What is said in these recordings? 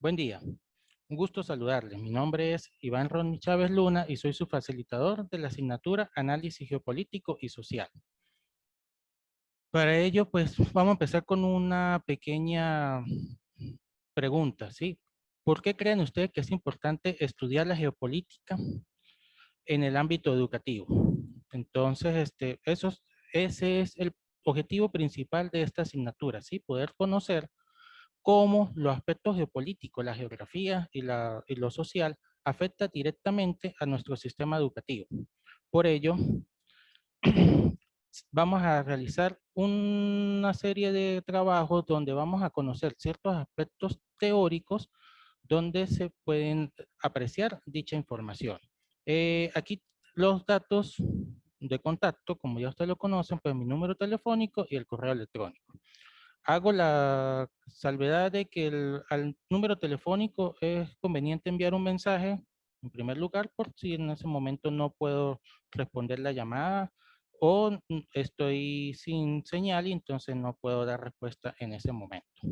Buen día, un gusto saludarle. Mi nombre es Iván Ronnie Chávez Luna y soy su facilitador de la asignatura Análisis Geopolítico y Social. Para ello, pues vamos a empezar con una pequeña pregunta, ¿sí? ¿Por qué creen ustedes que es importante estudiar la geopolítica en el ámbito educativo? Entonces, ese es el objetivo principal de esta asignatura, ¿sí? Poder conocer cómo los aspectos geopolíticos, la geografía y lo social afecta directamente a nuestro sistema educativo. Por ello, vamos a realizar una serie de trabajos donde vamos a conocer ciertos aspectos teóricos donde se pueden apreciar dicha información. Aquí los datos de contacto, como ya ustedes lo conocen, pues mi número telefónico y el correo electrónico. Hago la salvedad de que al número telefónico es conveniente enviar un mensaje, en primer lugar, por si en ese momento no puedo responder la llamada o estoy sin señal y entonces no puedo dar respuesta en ese momento.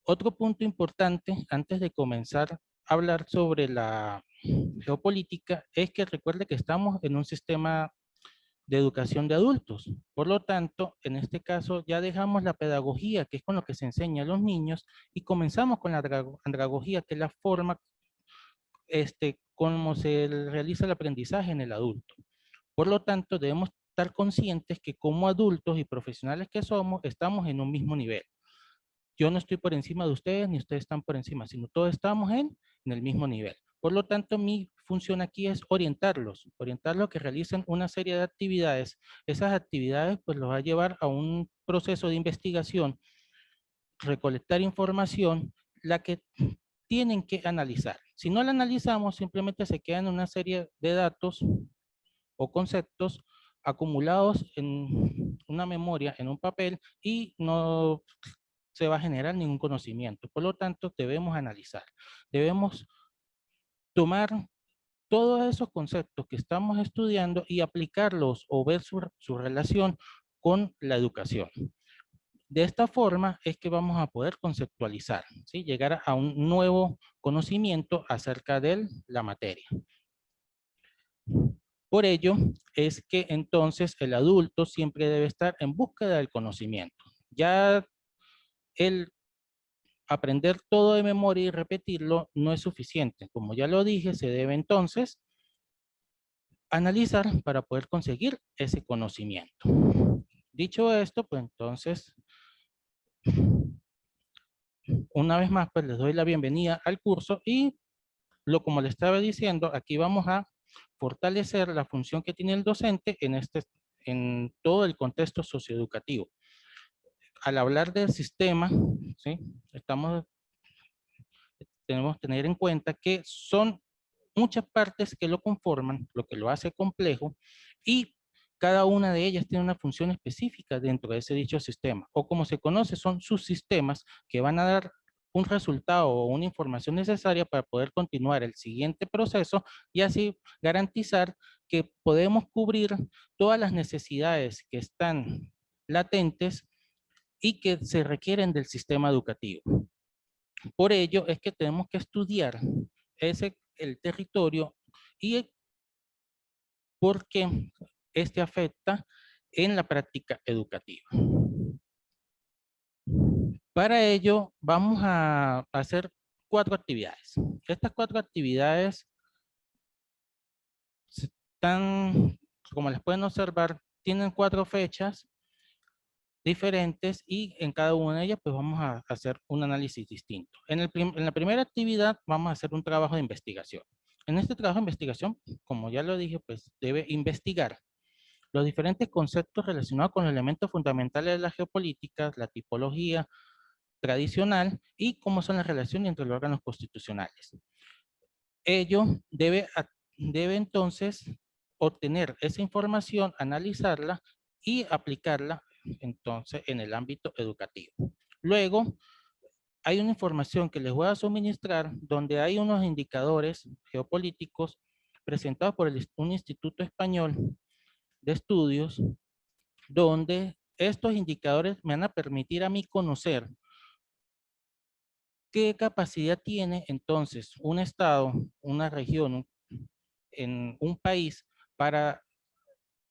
Otro punto importante antes de comenzar a hablar sobre la geopolítica es que recuerde que estamos en un sistema de educación de adultos. Por lo tanto, en este caso ya dejamos la pedagogía, que es con lo que se enseña a los niños, y comenzamos con la andragogía, que es la forma como se realiza el aprendizaje en el adulto. Por lo tanto, debemos estar conscientes que como adultos y profesionales que somos, estamos en un mismo nivel. Yo no estoy por encima de ustedes, ni ustedes están por encima, sino todos estamos en el mismo nivel. Por lo tanto, mi función aquí es orientarlos a que realicen una serie de actividades. Esas actividades pues los va a llevar a un proceso de investigación, recolectar información, la que tienen que analizar. Si no la analizamos, simplemente se quedan una serie de datos o conceptos acumulados en una memoria, en un papel, y no se va a generar ningún conocimiento. Por lo tanto, debemos analizar, debemos tomar todos esos conceptos que estamos estudiando y aplicarlos o ver su relación con la educación. De esta forma es que vamos a poder conceptualizar, ¿sí? Llegar a un nuevo conocimiento acerca de la materia. Por ello es que entonces el adulto siempre debe estar en búsqueda del conocimiento. Ya el aprender todo de memoria y repetirlo no es suficiente. Como ya lo dije, se debe entonces analizar para poder conseguir ese conocimiento. Dicho esto, pues entonces, una vez más, pues les doy la bienvenida al curso y como le estaba diciendo, aquí vamos a fortalecer la función que tiene el docente en todo el contexto socioeducativo. Al hablar del sistema, ¿sí? Tenemos que tener en cuenta que son muchas partes que lo conforman, lo que lo hace complejo, y cada una de ellas tiene una función específica dentro de ese dicho sistema, o como se conoce, son subsistemas que van a dar un resultado o una información necesaria para poder continuar el siguiente proceso y así garantizar que podemos cubrir todas las necesidades que están latentes y que se requieren del sistema educativo. Por ello es que tenemos que estudiar el territorio y por qué este afecta en la práctica educativa. Para ello vamos a hacer 4 actividades. Estas 4 actividades están, como les pueden observar, tienen 4 fechas diferentes y en cada una de ellas pues vamos a hacer un análisis distinto. En la primera actividad vamos a hacer un trabajo de investigación. En este trabajo de investigación, como ya lo dije, pues debe investigar los diferentes conceptos relacionados con los elementos fundamentales de la geopolítica, la tipología tradicional y cómo son las relaciones entre los órganos constitucionales. Ello debe entonces obtener esa información, analizarla y aplicarla entonces en el ámbito educativo. Luego, hay una información que les voy a suministrar donde hay unos indicadores geopolíticos presentados por un instituto español de estudios, donde estos indicadores me van a permitir a mí conocer ¿Qué capacidad tiene entonces un estado, una región, en un país para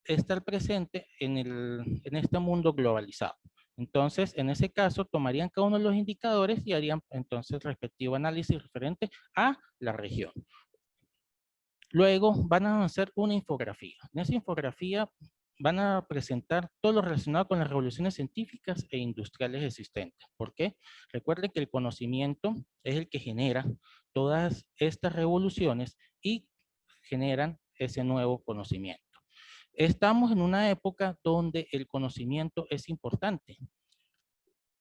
estar presente en este mundo globalizado? Entonces, en ese caso, tomarían cada uno de los indicadores y harían entonces respectivo análisis referente a la región. Luego van a hacer una infografía. En esa infografía van a presentar todo lo relacionado con las revoluciones científicas e industriales existentes. ¿Por qué? Recuerden que el conocimiento es el que genera todas estas revoluciones y generan ese nuevo conocimiento. Estamos en una época donde el conocimiento es importante.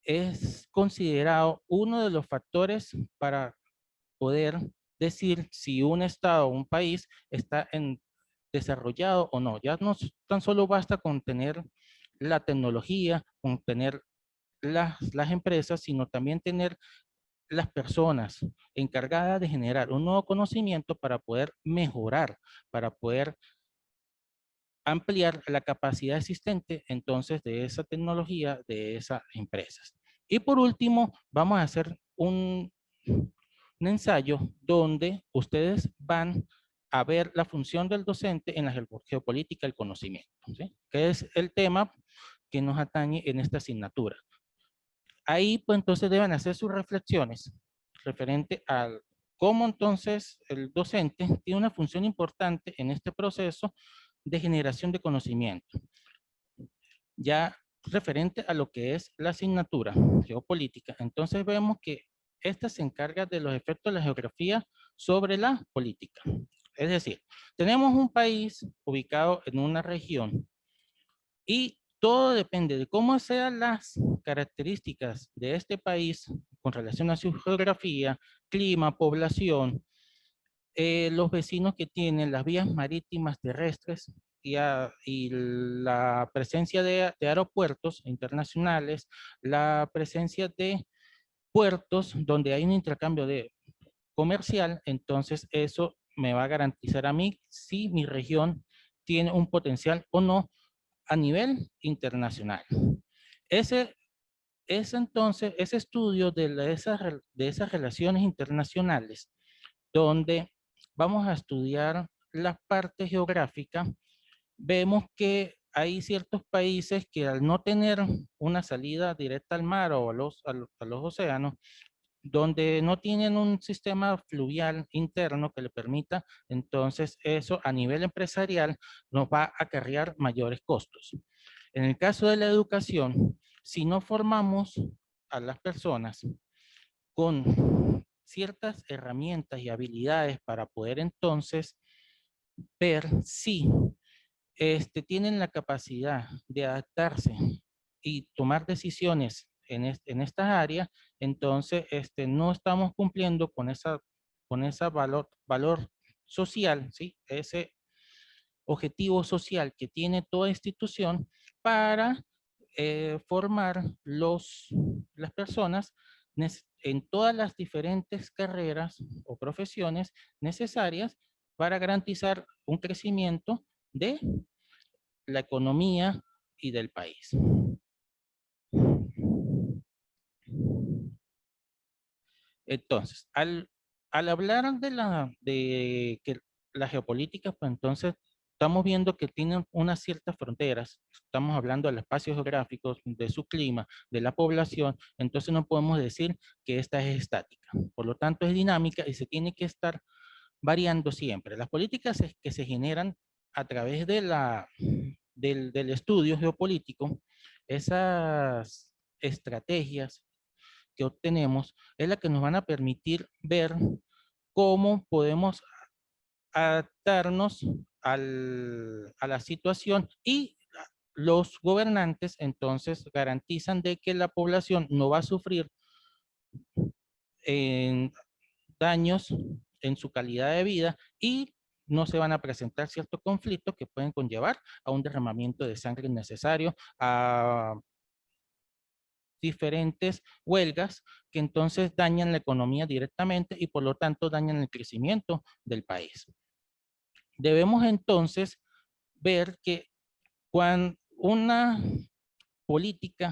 Es considerado uno de los factores para poder decir si un estado o un país está desarrollado o no. Ya no tan solo basta con tener la tecnología, con tener las empresas, sino también tener las personas encargadas de generar un nuevo conocimiento para poder mejorar, para poder ampliar la capacidad existente entonces de esa tecnología, de esas empresas. Y por último, vamos a hacer un ensayo donde ustedes van a ver la función del docente en la geopolítica del conocimiento, ¿sí? Que es el tema que nos atañe en esta asignatura. Ahí pues entonces deben hacer sus reflexiones referente a cómo entonces el docente tiene una función importante en este proceso de generación de conocimiento. Ya referente a lo que es la asignatura geopolítica, entonces vemos que esta se encarga de los efectos de la geografía sobre la política. Es decir, tenemos un país ubicado en una región y todo depende de cómo sean las características de este país con relación a su geografía, clima, población, los vecinos que tienen las vías marítimas terrestres y la presencia de aeropuertos internacionales, la presencia de puertos donde hay un intercambio de comercial, entonces eso me va a garantizar a mí si mi región tiene un potencial o no a nivel internacional. Ese entonces, ese estudio de esas relaciones internacionales, donde vamos a estudiar la parte geográfica, vemos que hay ciertos países que al no tener una salida directa al mar o a los océanos, donde no tienen un sistema fluvial interno que le permita, entonces eso a nivel empresarial nos va a acarrear mayores costos. En el caso de la educación, si no formamos a las personas con ciertas herramientas y habilidades para poder entonces ver si tienen la capacidad de adaptarse y tomar decisiones en estas áreas, entonces no estamos cumpliendo con ese valor social, ¿sí? Ese objetivo social que tiene toda institución para formar las personas en todas las diferentes carreras o profesiones necesarias para garantizar un crecimiento de la economía y del país. Entonces, al hablar de que la geopolítica, pues entonces estamos viendo que tienen unas ciertas fronteras, estamos hablando del espacio geográfico, de su clima, de la población, entonces no podemos decir que esta es estática. Por lo tanto, es dinámica y se tiene que estar variando siempre. Las políticas que se generan a través del estudio geopolítico, esas estrategias que obtenemos es la que nos van a permitir ver cómo podemos adaptarnos a la situación y los gobernantes entonces garantizan de que la población no va a sufrir daños en su calidad de vida y no se van a presentar ciertos conflictos que pueden conllevar a un derramamiento de sangre innecesario, a diferentes huelgas que entonces dañan la economía directamente y por lo tanto dañan el crecimiento del país. Debemos entonces ver que cuando una política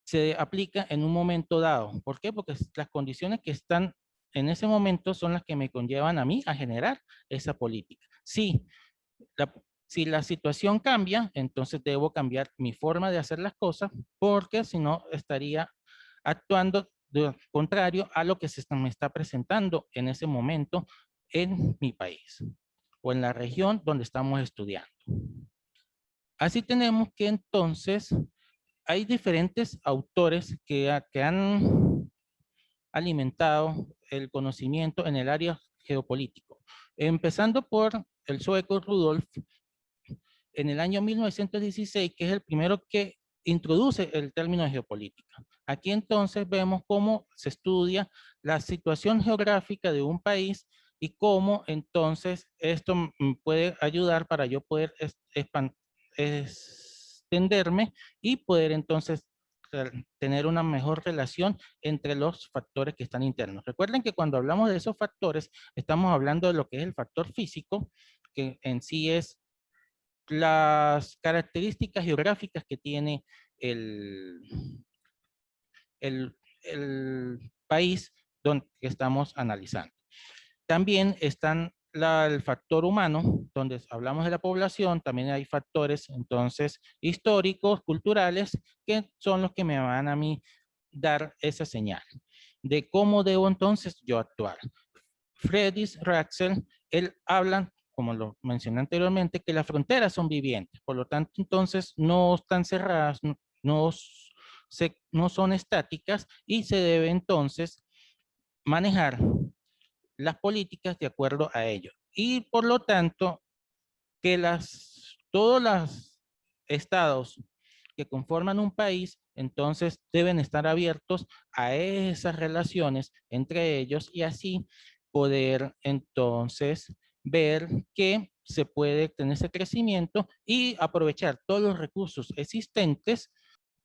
se aplica en un momento dado. ¿Por qué? Porque las condiciones que están en ese momento son las que me conllevan a mí a generar esa política. La, si la situación cambia, entonces debo cambiar mi forma de hacer las cosas, porque si no estaría actuando de contrario a lo que me está presentando en ese momento en mi país o en la región donde estamos estudiando. Así tenemos que entonces hay diferentes autores que han alimentado el conocimiento en el área geopolítico, empezando por el sueco Rudolf en el año 1916, que es el primero que introduce el término de geopolítica. Aquí entonces vemos cómo se estudia la situación geográfica de un país y cómo entonces esto puede ayudar para yo poder extenderme y poder entonces tener una mejor relación entre los factores que están internos. Recuerden que cuando hablamos de esos factores, estamos hablando de lo que es el factor físico, que en sí es las características geográficas que tiene el, el país donde estamos analizando. También están el factor humano, donde hablamos de la población, también hay factores entonces históricos, culturales, que son los que me van a mí dar esa señal de cómo debo entonces yo actuar. Friedrich Ratzel, él habla, como lo mencioné anteriormente, que las fronteras son vivientes, por lo tanto, entonces no están cerradas, no son estáticas y se debe entonces manejar las políticas de acuerdo a ello. Y por lo tanto, que todos los estados que conforman un país, entonces deben estar abiertos a esas relaciones entre ellos y así poder entonces ver que se puede tener ese crecimiento y aprovechar todos los recursos existentes,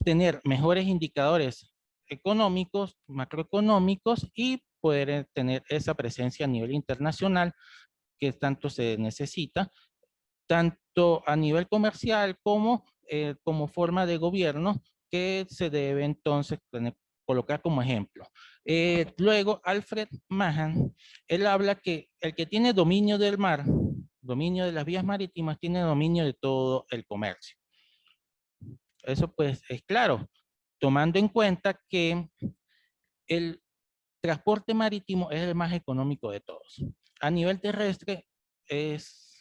tener mejores indicadores económicos, macroeconómicos y poder tener esa presencia a nivel internacional que tanto se necesita, tanto a nivel comercial como forma de gobierno que se debe entonces colocar como ejemplo. Luego, Alfred Mahan, él habla que el que tiene dominio del mar, dominio de las vías marítimas, tiene dominio de todo el comercio. Eso pues es claro, tomando en cuenta que el transporte marítimo es el más económico de todos. A nivel terrestre es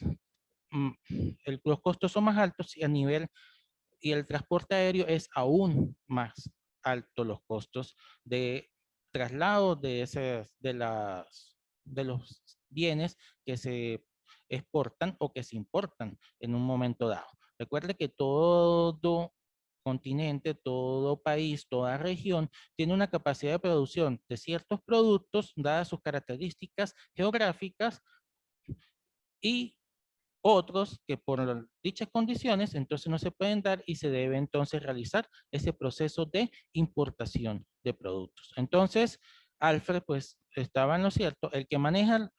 los costos son más altos y el transporte aéreo es aún más alto los costos de traslado de los bienes que se exportan o que se importan en un momento dado. Recuerde que todo continente, todo país, toda región tiene una capacidad de producción de ciertos productos dadas sus características geográficas y otros que por dichas condiciones entonces no se pueden dar y se debe entonces realizar ese proceso de importación de productos. Entonces, Alfred pues estaba en lo cierto, el que maneja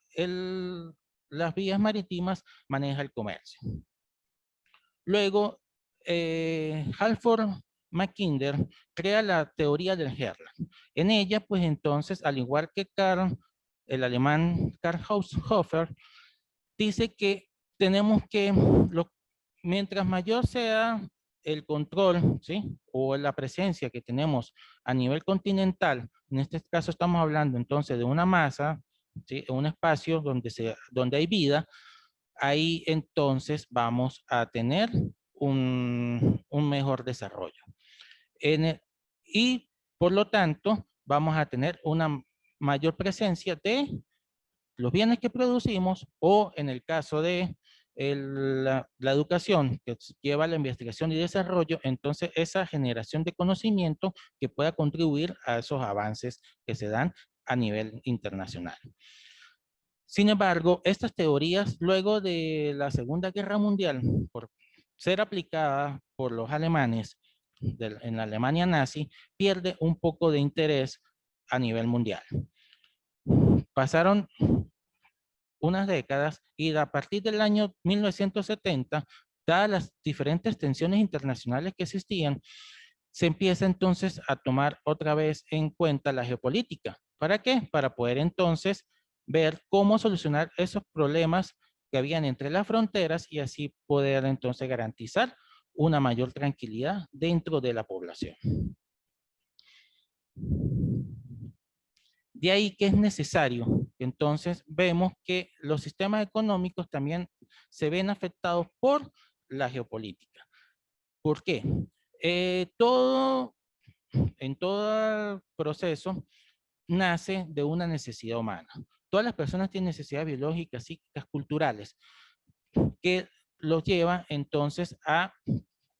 las vías marítimas maneja el comercio. Luego, Halford Mackinder crea la teoría del Herland. En ella, pues entonces, al igual que el alemán Karl Haushofer, dice que tenemos que, mientras mayor sea el control, ¿sí? O la presencia que tenemos a nivel continental, en este caso estamos hablando entonces de una masa, ¿sí? Un espacio donde hay vida, ahí entonces vamos a tener un mejor desarrollo. Y por lo tanto, vamos a tener una mayor presencia de los bienes que producimos o en el caso de la educación que lleva a la investigación y desarrollo, entonces esa generación de conocimiento que pueda contribuir a esos avances que se dan a nivel internacional. Sin embargo, estas teorías luego de la Segunda Guerra Mundial, por ser aplicadas por los alemanes en la Alemania nazi, pierde un poco de interés a nivel mundial. Pasaron unas décadas y a partir del año 1970, dadas las diferentes tensiones internacionales que existían, se empieza entonces a tomar otra vez en cuenta la geopolítica. ¿Para qué? Para poder entonces ver cómo solucionar esos problemas que habían entre las fronteras y así poder entonces garantizar una mayor tranquilidad dentro de la población. De ahí que es necesario. Entonces vemos que los sistemas económicos también se ven afectados por la geopolítica. ¿Por qué? En todo proceso nace de una necesidad humana. Todas las personas tienen necesidades biológicas, psíquicas, culturales, que los lleva entonces a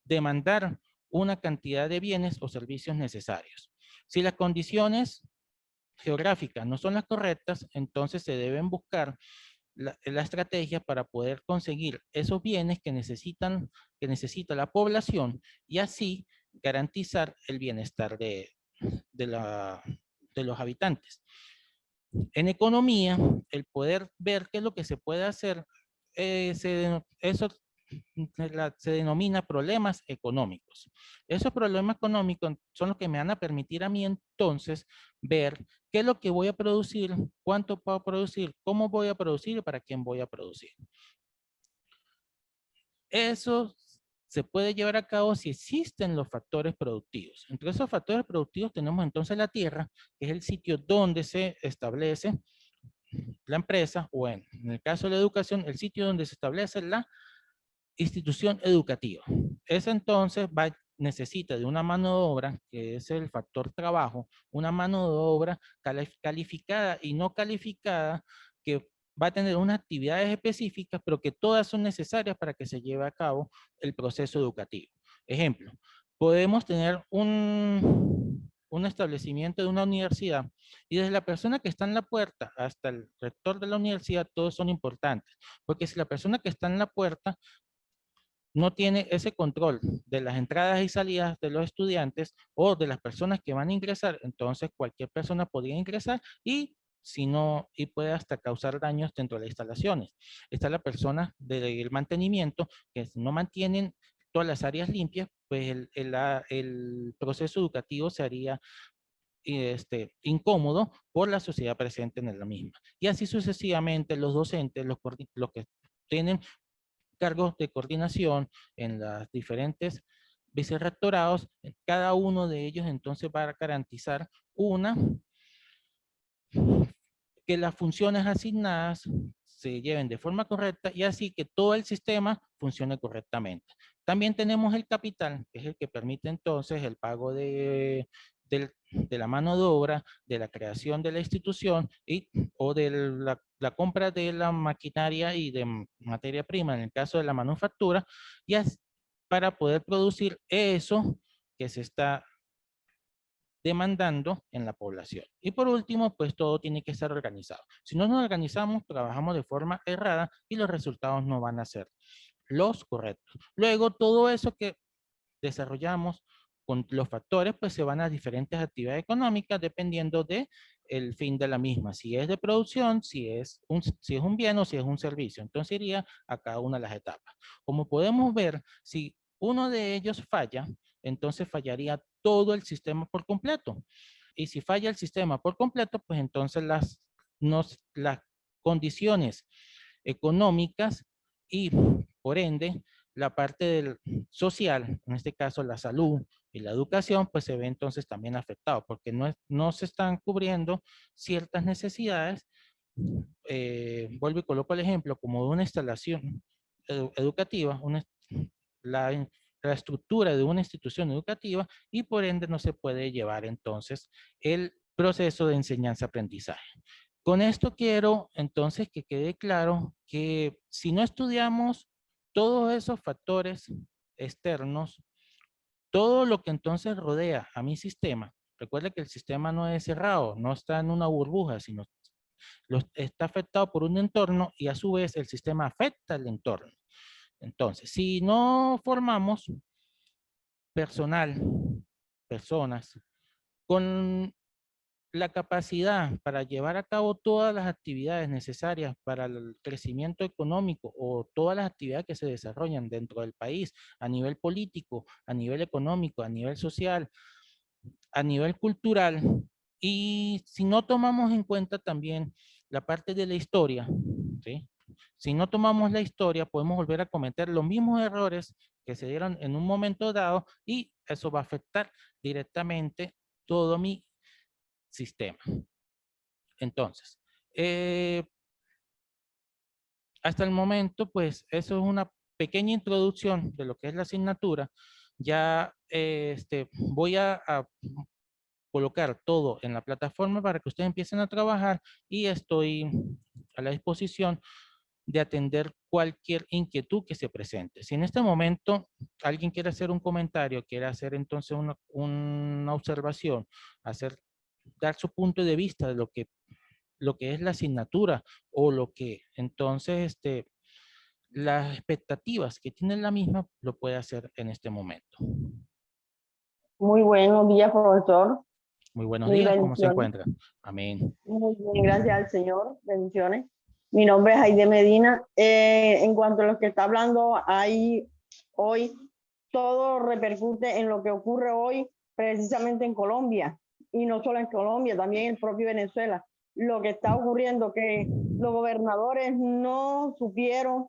demandar una cantidad de bienes o servicios necesarios. Si las condiciones geográficas no son las correctas, entonces se deben buscar la estrategia para poder conseguir esos bienes que necesita la población y así garantizar el bienestar de, la, de los habitantes. En economía, el poder ver qué es lo que se puede hacer, eso se denomina problemas económicos. Esos problemas económicos son los que me van a permitir a mí entonces ver qué es lo que voy a producir, cuánto puedo producir, cómo voy a producir y para quién voy a producir. Eso se puede llevar a cabo si existen los factores productivos. Entre esos factores productivos tenemos entonces la tierra, que es el sitio donde se establece la empresa, o en el caso de la educación, el sitio donde se establece la institución educativa. Esa entonces necesita de una mano de obra, que es el factor trabajo, una mano de obra calificada y no calificada, que va a tener unas actividades específicas, pero que todas son necesarias para que se lleve a cabo el proceso educativo. Ejemplo, podemos tener un establecimiento de una universidad y desde la persona que está en la puerta hasta el rector de la universidad, todos son importantes, porque si la persona que está en la puerta no tiene ese control de las entradas y salidas de los estudiantes o de las personas que van a ingresar, entonces cualquier persona podría ingresar y si no, y puede hasta causar daños dentro de las instalaciones. Está la persona del mantenimiento, que no mantienen todas las áreas limpias, pues el proceso educativo se haría incómodo por la sociedad presente en la misma. Y así sucesivamente los docentes, los que tienen cargos de coordinación en las diferentes vicerrectorados, cada uno de ellos entonces va a garantizar que las funciones asignadas se lleven de forma correcta y así que todo el sistema funcione correctamente. También tenemos el capital, que es el que permite entonces el pago de la mano de obra, de la creación de la institución o de la compra de la maquinaria y de materia prima, en el caso de la manufactura, y para poder producir eso que se está demandando en la población. Y por último, pues todo tiene que estar organizado. Si no nos organizamos, trabajamos de forma errada y los resultados no van a ser los correctos. Luego, todo eso que desarrollamos con los factores, pues se van a diferentes actividades económicas dependiendo de el fin de la misma, si es de producción, si es un bien o si es un servicio. Entonces iría a cada una de las etapas. Como podemos ver, si uno de ellos falla, entonces fallaría todo el sistema por completo. Y si falla el sistema por completo, pues entonces las condiciones económicas y por ende la parte social, en este caso la salud y la educación, pues se ve entonces también afectado porque no se están cubriendo ciertas necesidades. Vuelvo y coloco el ejemplo como de una instalación educativa, la, la estructura de una institución educativa y por ende no se puede llevar entonces el proceso de enseñanza-aprendizaje. Con esto quiero entonces que quede claro que si no estudiamos todos esos factores externos, todo lo que entonces rodea a mi sistema, recuerde que el sistema no es cerrado, no está en una burbuja, sino está afectado por un entorno y a su vez el sistema afecta al entorno. Entonces, si no formamos personas con la capacidad para llevar a cabo todas las actividades necesarias para el crecimiento económico o todas las actividades que se desarrollan dentro del país a nivel político, a nivel económico, a nivel social, a nivel cultural, y si no tomamos en cuenta también la parte de la historia, ¿sí? Si no tomamos la historia, podemos volver a cometer los mismos errores que se dieron en un momento dado y eso va a afectar directamente todo mi sistema. Entonces, hasta el momento, pues eso es una pequeña introducción de lo que es la asignatura. Ya voy a colocar todo en la plataforma para que ustedes empiecen a trabajar y estoy a la disposición de atender cualquier inquietud que se presente. Si en este momento alguien quiere hacer un comentario, quiere hacer entonces una observación, dar su punto de vista de lo que es la asignatura o lo que entonces las expectativas que tiene la misma, lo puede hacer en este momento. Muy buenos días, profesor. Muy buenos Mil días, ¿cómo se bendiciones. encuentra? Amén. Muy bien, gracias al Señor. Bendiciones. Mi nombre es Aide Medina. En cuanto a lo que está hablando ahí hoy, todo repercute en lo que ocurre hoy precisamente en Colombia. Y no solo en Colombia, también en el propio Venezuela. Lo que está ocurriendo, que los gobernadores no supieron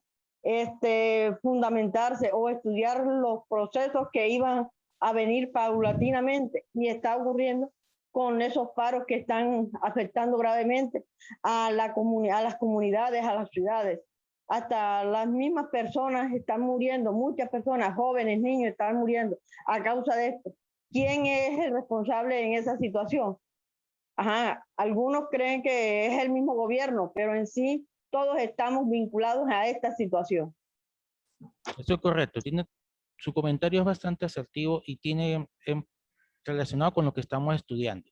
fundamentarse o estudiar los procesos que iban a venir paulatinamente. Y está ocurriendo con esos paros que están afectando gravemente a las comunidades, a las ciudades. Hasta las mismas personas están muriendo, muchas personas, jóvenes, niños están muriendo a causa de esto. ¿Quién es el responsable en esa situación? Algunos creen que es el mismo gobierno, pero en sí todos estamos vinculados a esta situación. Eso es correcto. Su comentario es bastante asertivo y tiene relacionado con lo que estamos estudiando.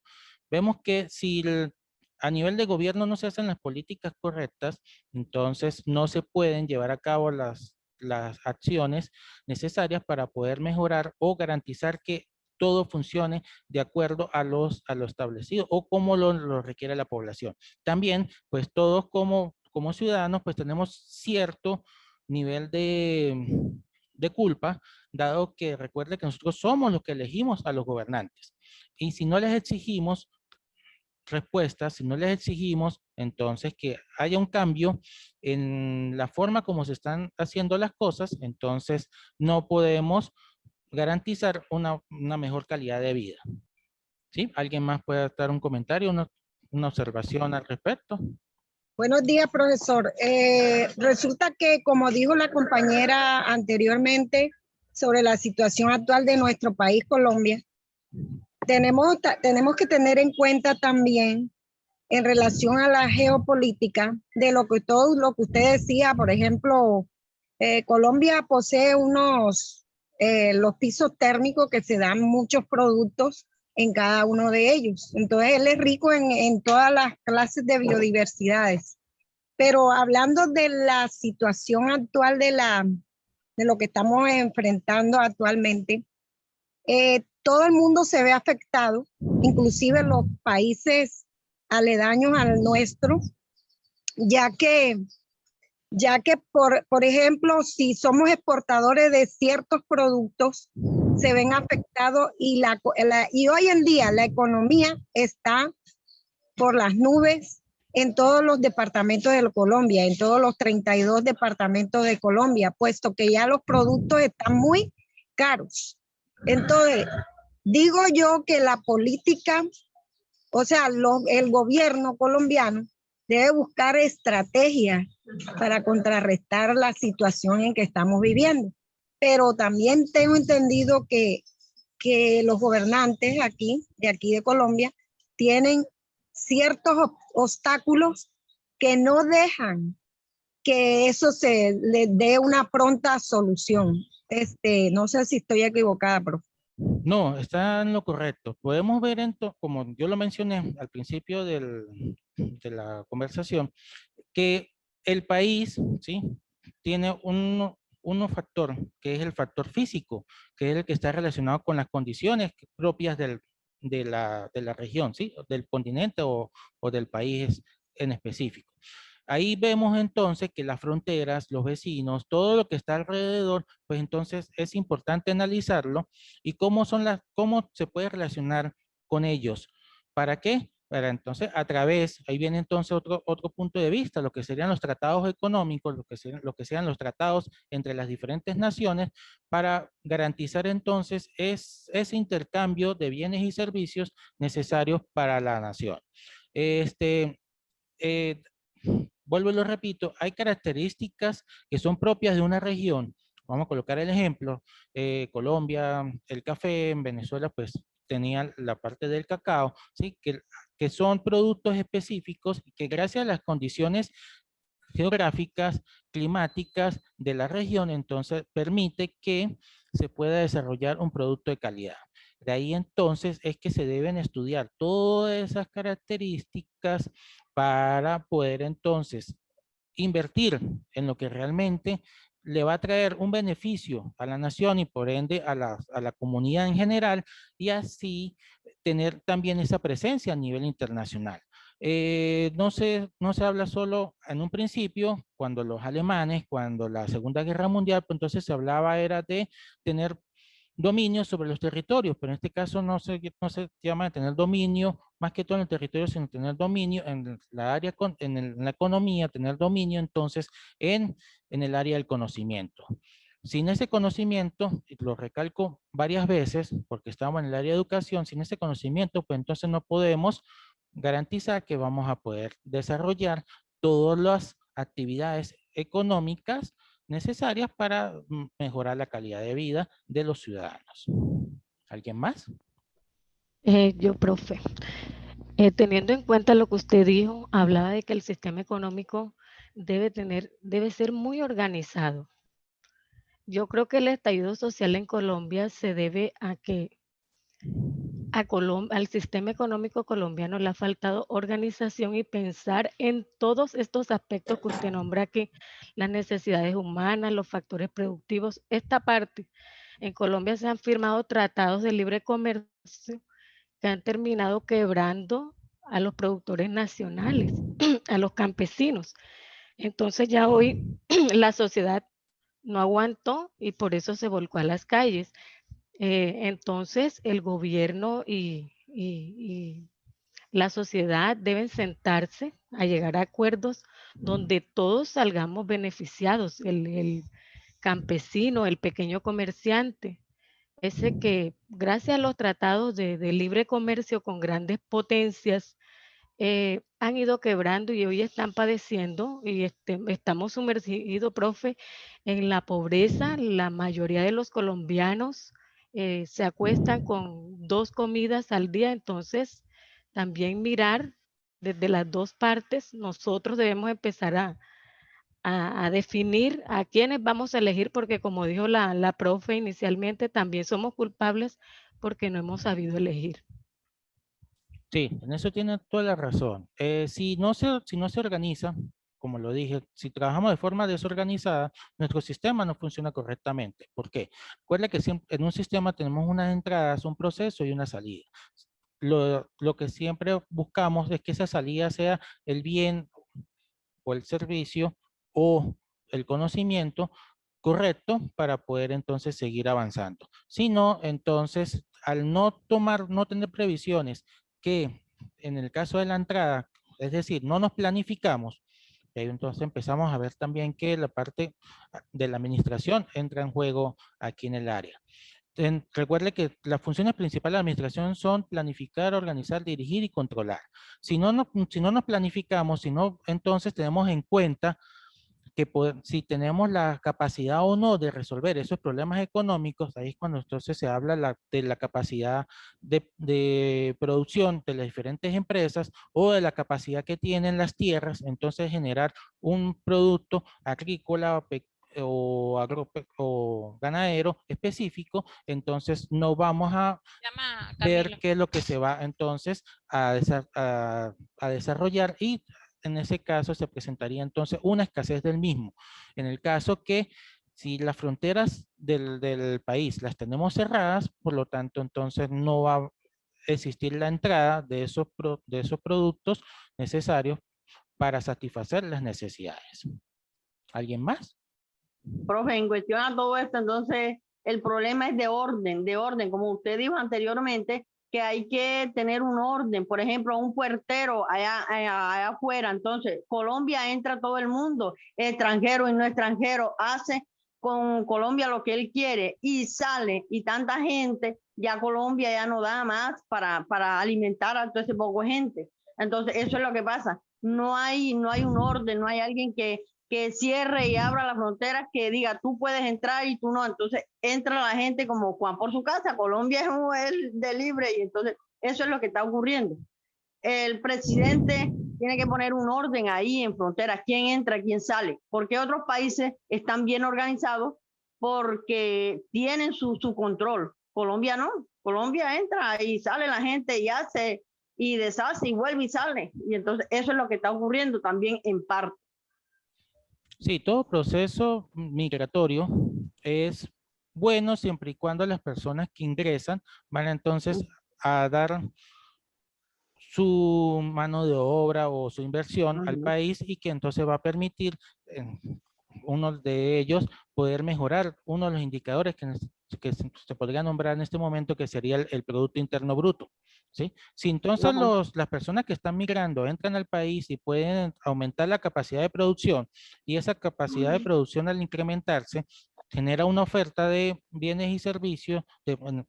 Vemos que si a nivel de gobierno no se hacen las políticas correctas, entonces no se pueden llevar a cabo las acciones necesarias para poder mejorar o garantizar que todo funcione de acuerdo a lo establecido o como lo requiere la población. También, pues todos como ciudadanos, pues tenemos cierto nivel de culpa, dado que recuerde que nosotros somos los que elegimos a los gobernantes. Y si no les exigimos respuestas, si no les exigimos entonces que haya un cambio en la forma como se están haciendo las cosas, entonces no podemos garantizar una mejor calidad de vida. ¿Sí? ¿Alguien más puede dar un comentario, una observación al respecto? Buenos días, profesor. Resulta que, como dijo la compañera anteriormente sobre la situación actual de nuestro país, Colombia, tenemos que tener en cuenta también en relación a la geopolítica de todo lo que usted decía. Por ejemplo, Colombia posee los pisos térmicos que se dan muchos productos en cada uno de ellos. Entonces, él es rico en todas las clases de biodiversidades. Pero hablando de la situación actual de lo que estamos enfrentando actualmente, todo el mundo se ve afectado, inclusive los países aledaños al nuestro, ya que por ejemplo, si somos exportadores de ciertos productos, se ven afectados y hoy en día la economía está por las nubes en todos los departamentos de Colombia, en todos los 32 departamentos de Colombia, puesto que ya los productos están muy caros. Entonces, digo yo que la política, o sea, el gobierno colombiano debe buscar estrategias para contrarrestar la situación en que estamos viviendo. Pero también tengo entendido que los gobernantes de aquí de Colombia, tienen ciertos obstáculos que no dejan que eso se le dé una pronta solución. No sé si estoy equivocada, profe. No, está en lo correcto. Podemos ver, como yo lo mencioné al principio de la conversación, que el país, ¿sí?, tiene un factor, que es el factor físico, que es el que está relacionado con las condiciones propias de la región, ¿sí? Del continente o del país en específico. Ahí vemos entonces que las fronteras, los vecinos, todo lo que está alrededor, pues entonces es importante analizarlo y cómo se puede relacionar con ellos. ¿Para qué? Para entonces, ahí viene entonces otro punto de vista, lo que serían los tratados económicos, lo que sean los tratados entre las diferentes naciones, para garantizar entonces ese intercambio de bienes y servicios necesarios para la nación. Eh, Vuelvo y lo repito, hay características que son propias de una región. Vamos a colocar el ejemplo, Colombia, el café, en Venezuela pues tenían la parte del cacao, ¿sí? Que son productos específicos que gracias a las condiciones geográficas, climáticas de la región, entonces permite que se pueda desarrollar un producto de calidad. De ahí entonces es que se deben estudiar todas esas características para poder entonces invertir en lo que realmente le va a traer un beneficio a la nación y por ende a la comunidad en general y así tener también esa presencia a nivel internacional. No se habla solo en un principio, cuando los alemanes, cuando la Segunda Guerra Mundial, pues entonces se hablaba era de tener dominio sobre los territorios, pero en este caso no se llama de tener dominio más que todo en el territorio, sino tener dominio en la área, en la economía, tener dominio entonces en el área del conocimiento. Sin ese conocimiento, y lo recalco varias veces, porque estamos en el área de educación, sin ese conocimiento, pues entonces no podemos garantizar que vamos a poder desarrollar todas las actividades económicas necesarias para mejorar la calidad de vida de los ciudadanos. ¿Alguien más? Yo, profe, teniendo en cuenta lo que usted dijo, hablaba de que el sistema económico debe ser muy organizado. Yo creo que el estallido social en Colombia se debe a que al sistema económico colombiano le ha faltado organización y pensar en todos estos aspectos que usted nombra aquí, las necesidades humanas, los factores productivos, esta parte. En Colombia se han firmado tratados de libre comercio que han terminado quebrando a los productores nacionales, a los campesinos. Entonces ya hoy la sociedad no aguantó y por eso se volcó a las calles. Entonces el gobierno y la sociedad deben sentarse a llegar a acuerdos donde todos salgamos beneficiados, el campesino, el pequeño comerciante, ese que gracias a los tratados de libre comercio con grandes potencias han ido quebrando y hoy están padeciendo y estamos sumergidos, profe, en la pobreza. La mayoría de los colombianos se acuestan con 2 comidas al día, entonces también mirar desde las 2 partes, nosotros debemos empezar a definir a quiénes vamos a elegir, porque como dijo la profe inicialmente, también somos culpables porque no hemos sabido elegir. Sí, en eso tiene toda la razón. Si no se organiza, como lo dije, si trabajamos de forma desorganizada, nuestro sistema no funciona correctamente. ¿Por qué? Recuerda que en un sistema tenemos unas entradas, un proceso y una salida. Lo que siempre buscamos es que esa salida sea el bien o el servicio o el conocimiento correcto para poder entonces seguir avanzando. Si no, entonces al no tener previsiones que en el caso de la entrada, es decir, no nos planificamos, y ahí entonces empezamos a ver también que la parte de la administración entra en juego aquí en el área. Recuerde que las funciones principales de la administración son planificar, organizar, dirigir y controlar. Si no nos planificamos, entonces tenemos en cuenta que si tenemos la capacidad o no de resolver esos problemas económicos, ahí es cuando entonces se habla de la capacidad de producción de las diferentes empresas o de la capacidad que tienen las tierras, entonces generar un producto agrícola o ganadero específico, entonces no vamos a ver qué es lo que se va entonces a desarrollar y en ese caso se presentaría entonces una escasez del mismo. En el caso que si las fronteras del país las tenemos cerradas, por lo tanto entonces no va existir la entrada de esos productos necesarios para satisfacer las necesidades. ¿Alguien más? Profe, en cuestión a todo esto, entonces el problema es de orden, como usted dijo anteriormente, que hay que tener un orden, por ejemplo, un puertero allá afuera, entonces Colombia entra todo el mundo, extranjero y no extranjero, hace con Colombia lo que él quiere y sale, y tanta gente, ya Colombia ya no da más para alimentar a toda ese poco gente. Entonces eso es lo que pasa, no hay un orden, no hay alguien que cierre y abra las fronteras, que diga tú puedes entrar y tú no. Entonces entra la gente como Juan por su casa. Colombia es de libre, y entonces eso es lo que está ocurriendo. El presidente tiene que poner un orden ahí en fronteras, quién entra, quién sale, porque otros países están bien organizados porque tienen su control. Colombia no, Colombia entra y sale la gente y hace y deshace y vuelve y sale. Y entonces eso es lo que está ocurriendo también en parte. Sí, todo proceso migratorio es bueno siempre y cuando las personas que ingresan van entonces a dar su mano de obra o su inversión al país, y que entonces va a permitir uno de ellos poder mejorar uno de los indicadores que se podría nombrar en este momento, que sería el Producto Interno Bruto. ¿Sí? Si entonces las personas que están migrando entran al país y pueden aumentar la capacidad de producción, y esa capacidad de producción al incrementarse genera una oferta de bienes y servicios,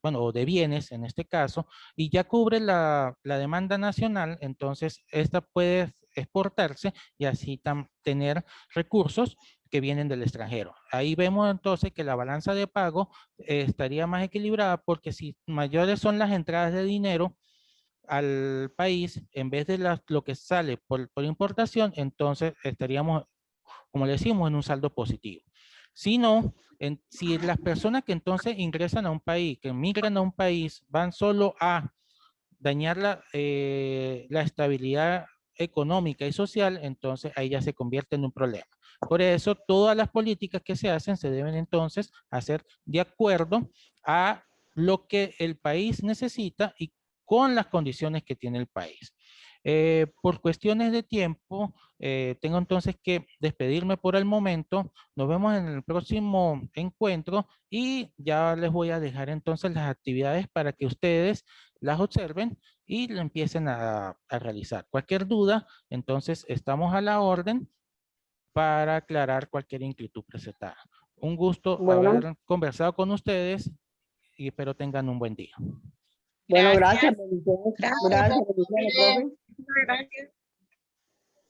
o de bienes en este caso, y ya cubre la demanda nacional, entonces esta puede exportarse y así tener recursos que vienen del extranjero. Ahí vemos entonces que la balanza de pago estaría más equilibrada, porque si mayores son las entradas de dinero al país, en vez de lo que sale por importación, entonces estaríamos, como le decimos, en un saldo positivo. Si no, si las personas que entonces ingresan a un país, que migran a un país, van solo a dañar la estabilidad económica y social, entonces ahí ya se convierte en un problema. Por eso, todas las políticas que se hacen se deben entonces hacer de acuerdo a lo que el país necesita y con las condiciones que tiene el país. Por cuestiones de tiempo, tengo entonces que despedirme por el momento. Nos vemos en el próximo encuentro y ya les voy a dejar entonces las actividades para que ustedes las observen y lo empiecen a realizar. Cualquier duda, entonces estamos a la orden para aclarar cualquier inquietud presentada. Un gusto haber conversado con ustedes y espero tengan un buen día. Bueno, gracias. Gracias. Gracias, profe. Gracias.